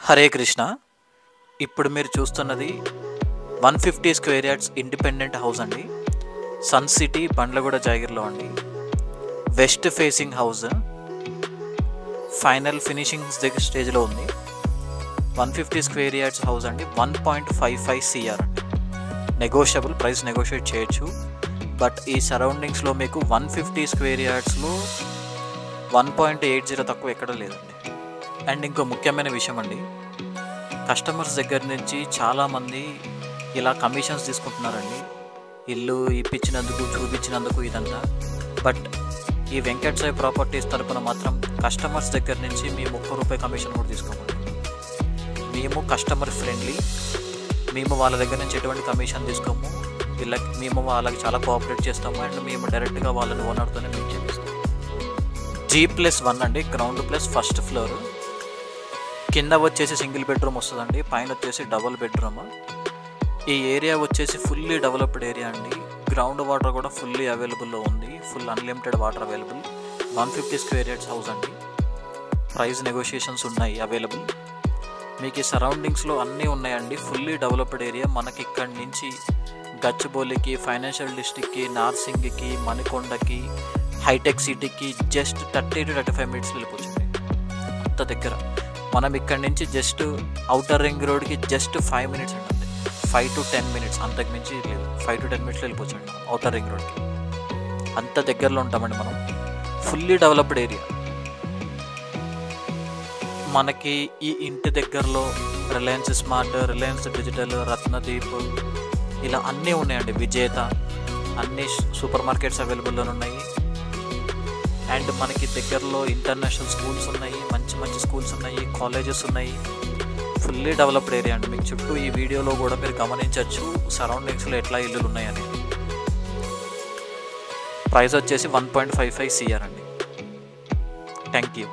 హరే కృష్ణ. ఇప్పుడు మీరు చూస్తున్నది 150 స్క్వేర్ యార్డ్స్ ఇండిపెండెంట్ హౌస్ అండి. సన్ సిటీ బండ్లగూడ జాగిర్లో అండి. West facing house, final finishing స్టేజ్లో ఉంది. 150 స్క్వేర్ యార్డ్స్ హౌస్ అండి. 1.55 CR అండి. నెగోషియబుల్, ప్రైస్ నెగోషియేట్ చేయొచ్చు. బట్ ఈ సరౌండింగ్స్లో మీకు 150 స్క్వేర్ యార్డ్స్లో 1.80 తక్కువ ఎక్కడ లేదండి. అండ్ ఇంకో ముఖ్యమైన విషయం అండి, కస్టమర్స్ దగ్గర నుంచి చాలామంది ఇలా కమిషన్స్ తీసుకుంటున్నారండి. ఇల్లు ఇప్పించినందుకు, చూపించినందుకు ఇదంతా. బట్ ఈ వెంకట్ సాయి ప్రాపర్టీస్ తరపున మాత్రం కస్టమర్స్ దగ్గర నుంచి మేము ₹1 కమిషన్ కూడా తీసుకోమండి. మేము కస్టమర్ ఫ్రెండ్లీ. మేము వాళ్ళ దగ్గర నుంచి ఎటువంటి కమిషన్ తీసుకోము. మేము వాళ్ళకి చాలా కోఆపరేట్ చేస్తాము. అండ్ మేము డైరెక్ట్గా వాళ్ళని ఓనర్తోనే మేము చేపిస్తాము. G+1 అండి, గ్రౌండ్ ప్లస్ ఫస్ట్ ఫ్లోర్. కింద వచ్చేసి సింగిల్ బెడ్రూమ్ వస్తుందండి, పైన వచ్చేసి డబుల్ బెడ్రూమ్. ఈ ఏరియా వచ్చేసి ఫుల్లీ డెవలప్డ్ ఏరియా అండి. గ్రౌండ్ వాటర్ కూడా ఫుల్లీ అవైలబుల్లో ఉంది. Full unlimited water available. 150 square yards house అండి. ప్రైస్ నెగోషియేషన్స్ ఉన్నాయి అవైలబుల్. మీకు ఈ సరౌండింగ్స్లో అన్నీ ఉన్నాయండి. Fully developed area. మనకి ఇక్కడి నుంచి గచ్చిబౌలికి, ఫైనాన్షియల్ డిస్ట్రిక్ట్కి, నార్సింగ్కి, మణికొండకి, హైటెక్ సిటీకి జస్ట్ 30 to 35 మినిట్స్ వెళ్ళిపోతుంది. అంత దగ్గర. మనం ఇక్కడి నుంచి జస్ట్ అవుటర్ రింగ్ రోడ్కి జస్ట్ 5 మినిట్స్ ఉంటుంది. 5 to 10 మినిట్స్, అంతకుమించి లేదు. 5 to 10 మినిట్స్లో వెళ్ళిపోవచ్చండి మనం అవుటర్ రింగ్ రోడ్కి. అంత దగ్గరలో ఉంటామండి మనం. Fully developed area. మనకి ఈ ఇంటి దగ్గరలో Reliance smart, Reliance digital, Ratnadeep ఇలా అన్నీ ఉన్నాయండి. విజేత, అన్ని సూపర్ మార్కెట్స్ అవైలబుల్లో ఉన్నాయి. అండ్ మనకి దగ్గరలో ఇంటర్నేషనల్ స్కూల్స్ ఉన్నాయి, మంచి మంచి స్కూల్స్ ఉన్నాయి, కాలేజెస్ ఉన్నాయి. ఫుల్లీ డెవలప్డ్ ఏరియా అండి. మీకు చుట్టూ ఈ వీడియోలో కూడా మీరు గమనించవచ్చు సరౌండింగ్స్లో ఎట్లా ఇల్లులు ఉన్నాయనేది. ప్రైస్ వచ్చేసి 1.55 CR అండి. Thank you.